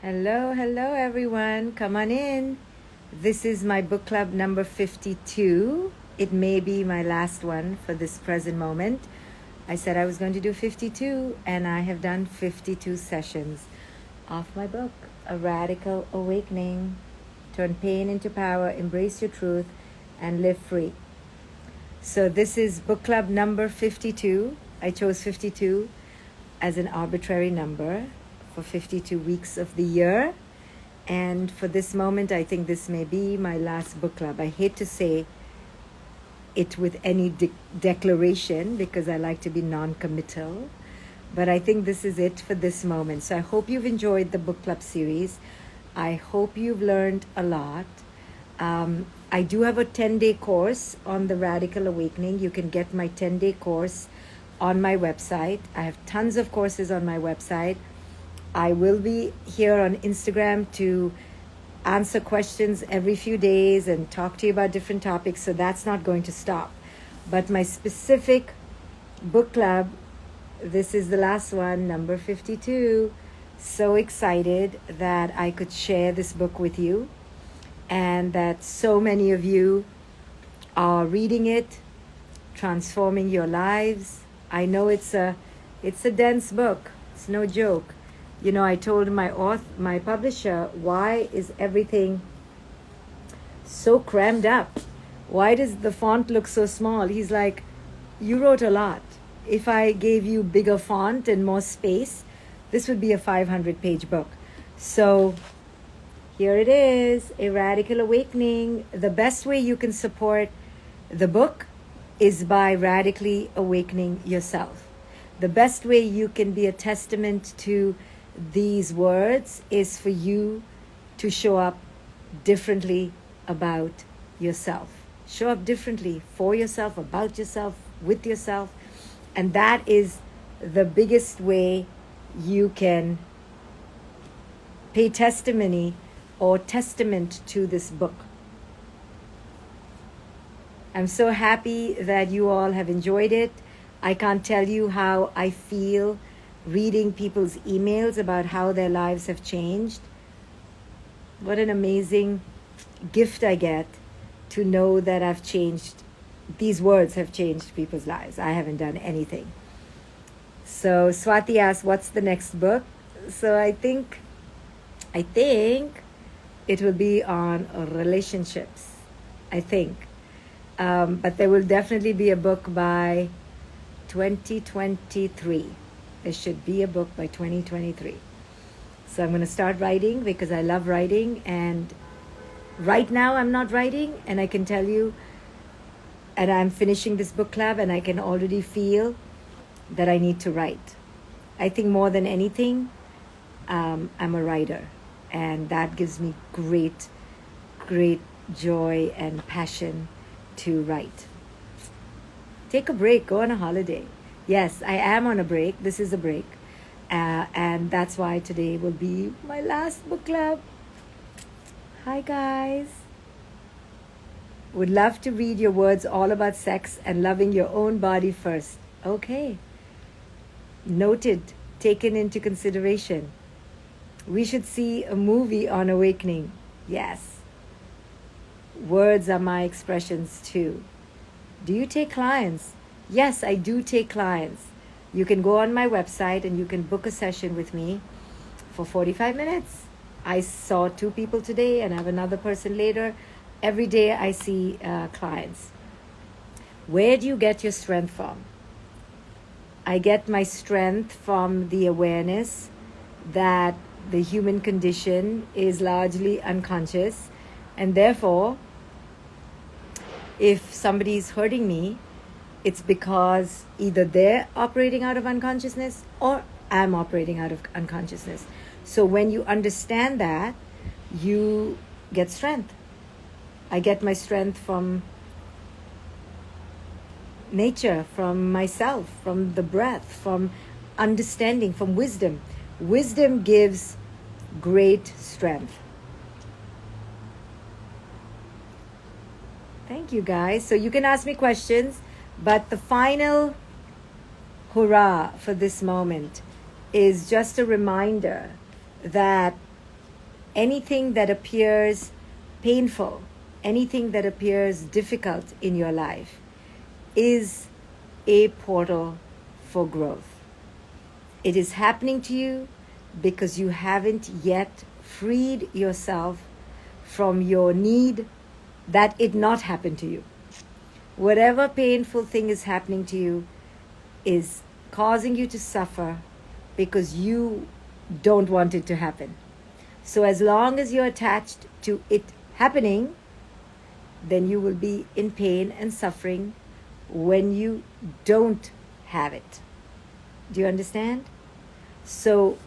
Hello, hello everyone. Come on in. This is my book club number 52. It may be my last one for this present moment. I said I was going to do 52, and I have done 52 sessions of my book, A Radical Awakening. Turn pain into power, embrace your truth, and live free. So this is book club number 52. I chose 52 as an arbitrary number for 52 weeks of the year. And for this moment, I think this may be my last book club. I hate to say it with any declaration because I like to be non-committal. But I think this is it for this moment. So I hope you've enjoyed the book club series. I hope you've learned a lot. I do have a 10-day course on the Radical Awakening. You can get my 10-day course on my website. I have tons of courses on my website. I will be here on Instagram to answer questions every few days and talk to you about different topics, so that's not going to stop. But my specific book club, this is the last one, number 52. So excited that I could share this book with you and that so many of you are reading it, transforming your lives. I know it's a dense book. It's no joke. You know, I told my publisher, why is everything so crammed up? Why does the font look so small? He's like, you wrote a lot. If I gave you bigger font and more space, this would be a 500-page book. So here it is, A Radical Awakening. The best way you can support the book is by radically awakening yourself. The best way you can be a testament to these words is for you to show up differently about yourself. Show up differently for yourself, about yourself, with yourself. And that is the biggest way you can pay testimony or testament to this book. I'm so happy that you all have enjoyed it. I can't tell you how I feel reading people's emails about how their lives have changed. What an amazing gift I get to know that I've changed. These words have changed people's lives. I haven't done anything. So Swati asked, what's the next book? So I think it will be on relationships. I think. But there will definitely be a book by 2023. There should be a book by 2023. So I'm going to start writing because I love writing. And right now I'm not writing. And I can tell you, and I'm finishing this book club and I can already feel that I need to write. I think more than anything, I'm a writer. And that gives me great, great joy and passion to write. Take a break, go on a holiday. Yes, I am on a break. This is a break. And that's why today will be my last book club. Hi, guys. Would love to read your words all about sex and loving your own body first. Okay. Noted. Taken into consideration. We should see a movie on awakening. Yes. Words are my expressions too. Do you take clients? Yes, I do take clients. You can go on my website and you can book a session with me for 45 minutes. I saw 2 people today and I have another person later. Every day I see clients. Where do you get your strength from? I get my strength from the awareness that the human condition is largely unconscious, and therefore, if somebody is hurting me, it's because either they're operating out of unconsciousness or I'm operating out of unconsciousness. So when you understand that, you get strength. I get my strength from nature, from myself, from the breath, from understanding, from wisdom. Wisdom gives great strength. Thank you, guys. So you can ask me questions. But the final hurrah for this moment is just a reminder that anything that appears painful, anything that appears difficult in your life is a portal for growth. It is happening to you because you haven't yet freed yourself from your need that it not happen to you. Whatever painful thing is happening to you is causing you to suffer because you don't want it to happen. So as long as you're attached to it happening, then you will be in pain and suffering when you don't have it. Do you understand? So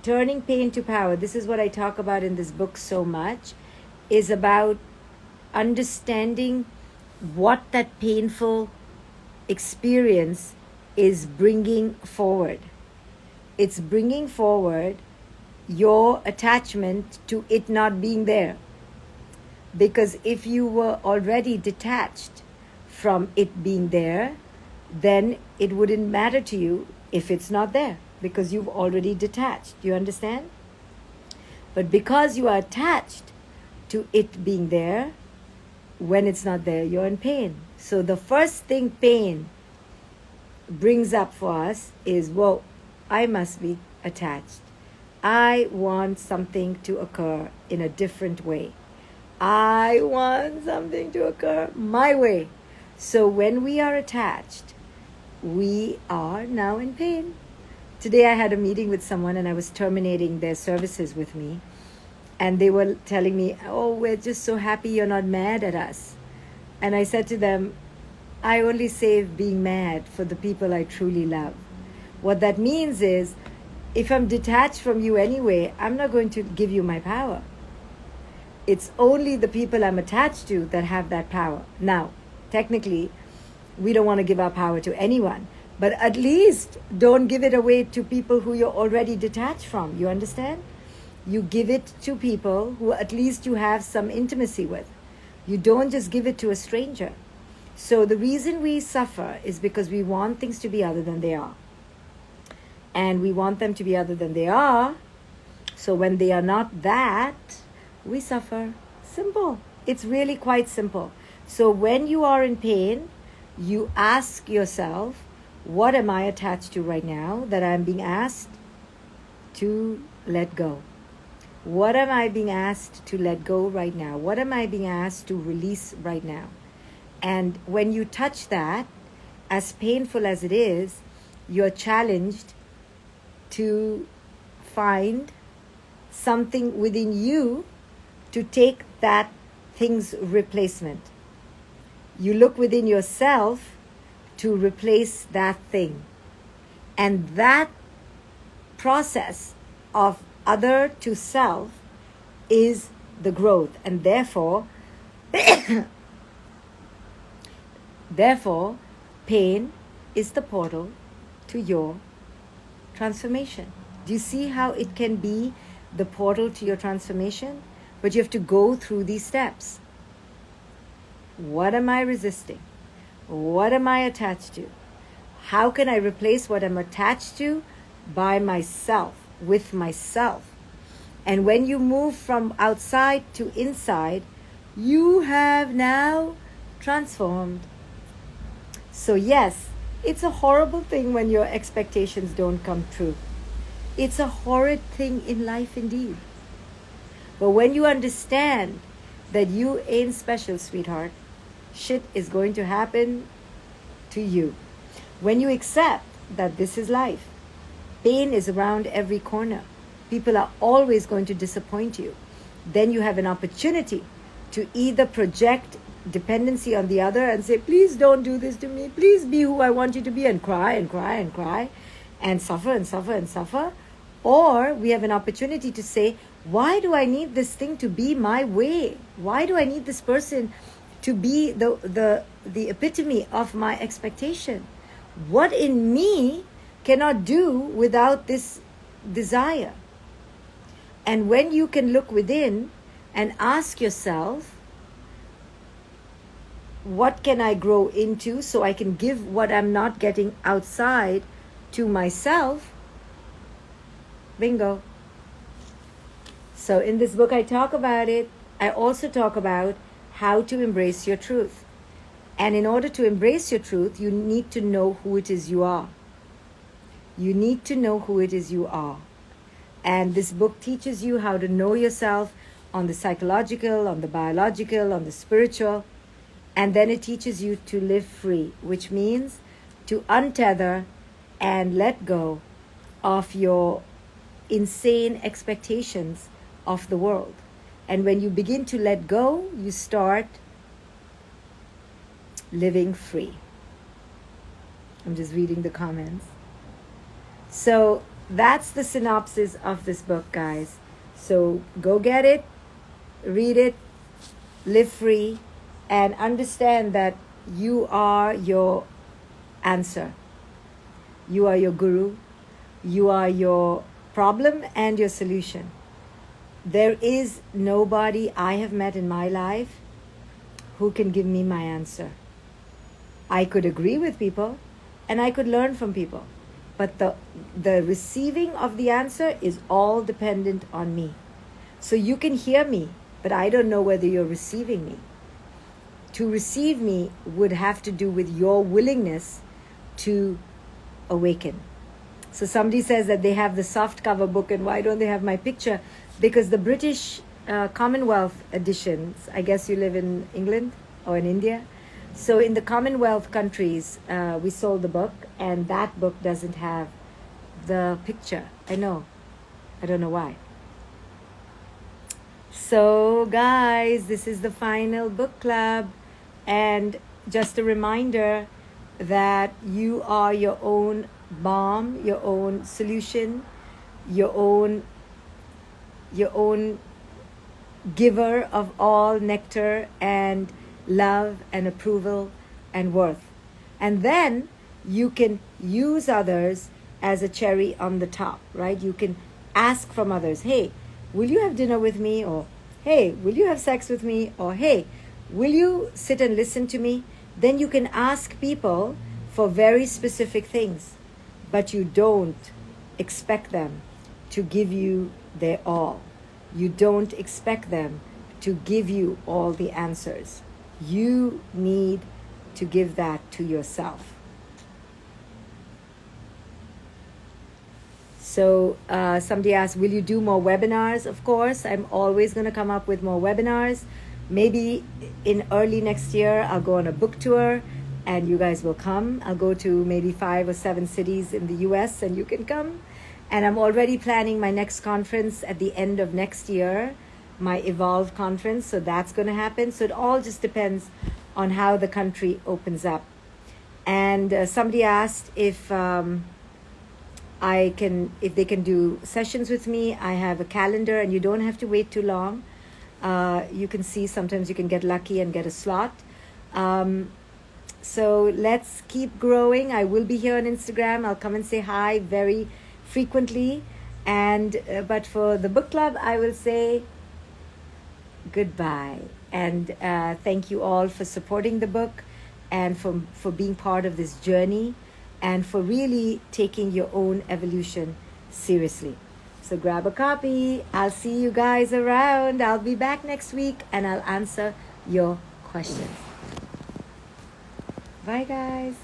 turning pain to power, this is what I talk about in this book so much, is about understanding what that painful experience is bringing forward. It's bringing forward your attachment to it not being there. Because if you were already detached from it being there, then it wouldn't matter to you if it's not there, because you've already detached. You understand? But because you are attached to it being there, when it's not there, you're in pain. So the first thing pain brings up for us is, whoa, I must be attached. I want something to occur in a different way. I want something to occur my way. So when we are attached, we are now in pain. Today I had a meeting with someone and I was terminating their services with me. And they were telling me, oh, we're just so happy you're not mad at us. And I said to them, I only save being mad for the people I truly love. What that means is, if I'm detached from you anyway, I'm not going to give you my power. It's only the people I'm attached to that have that power. Now, technically, we don't want to give our power to anyone, but at least don't give it away to people who you're already detached from. You understand? You give it to people who at least you have some intimacy with. You don't just give it to a stranger. So the reason we suffer is because we want things to be other than they are. And we want them to be other than they are. So when they are not that, we suffer. Simple. It's really quite simple. So when you are in pain, you ask yourself, what am I attached to right now that I'm being asked to let go? What am I being asked to let go right now? What am I being asked to release right now? And when you touch that, as painful as it is, you're challenged to find something within you to take that thing's replacement. You look within yourself to replace that thing. And that process of other to self is the growth. And therefore, pain is the portal to your transformation. Do you see how it can be the portal to your transformation? But you have to go through these steps. What am I resisting? What am I attached to? How can I replace what I'm attached to? By myself, with myself. And when you move from outside to inside, you have now transformed. So yes, it's a horrible thing when your expectations don't come true. It's a horrid thing in life indeed. But when you understand that you ain't special, sweetheart, shit is going to happen to you. When you accept that this is life, pain is around every corner. People are always going to disappoint you. Then you have an opportunity to either project dependency on the other and say, please don't do this to me. Please be who I want you to be, and cry and cry and cry and suffer and suffer and suffer. Or we have an opportunity to say, why do I need this thing to be my way? Why do I need this person to be the epitome of my expectation? What in me cannot do without this desire? And when you can look within and ask yourself, what can I grow into so I can give what I'm not getting outside to myself? Bingo. So in this book, I talk about it. I also talk about how to embrace your truth. And in order to embrace your truth, you need to know who it is you are. You need to know who it is you are. And this book teaches you how to know yourself on the psychological, on the biological, on the spiritual. And then it teaches you to live free, which means to untether and let go of your insane expectations of the world. And when you begin to let go, you start living free. I'm just reading the comments. So that's the synopsis of this book, guys. So go get it, read it, live free, and understand that you are your answer. You are your guru. You are your problem and your solution. There is nobody I have met in my life who can give me my answer. I could agree with people and I could learn from people, but the receiving of the answer is all dependent on me. So you can hear me, but I don't know whether you're receiving me. To receive me would have to do with your willingness to awaken. So somebody says that they have the soft cover book, and why don't they have my picture? Because the British Commonwealth editions, I guess you live in England or in India. So in the Commonwealth countries, we sold the book, and that book doesn't have the picture. I know. I don't know why. So guys, this is the final book club. And just a reminder that you are your own balm, your own solution, your own giver of all nectar and love and approval and worth. And then you can use others as a cherry on the top, right? You can ask from others, hey, will you have dinner with me? Or hey, will you have sex with me? Or hey, will you sit and listen to me? Then you can ask people for very specific things, but you don't expect them to give you their all. You don't expect them to give you all the answers. You need to give that to yourself. So somebody asked, will you do more webinars? Of course, I'm always going to come up with more webinars. Maybe in early next year, I'll go on a book tour and you guys will come. I'll go to maybe 5 or 7 cities in the US and you can come. And I'm already planning my next conference at the end of next year, my Evolve conference. So that's going to happen. So it all just depends on how the country opens up. And somebody asked if if they can do sessions with me. I have a calendar and you don't have to wait too long. You can see sometimes you can get lucky and get a slot. So let's keep growing. I will be here on Instagram. I'll come and say hi very frequently. And but for the book club, I will say goodbye. And thank you all for supporting the book and for being part of this journey and for really taking your own evolution seriously. So grab a copy. I'll see you guys around. I'll be back next week and I'll answer your questions. Bye, guys.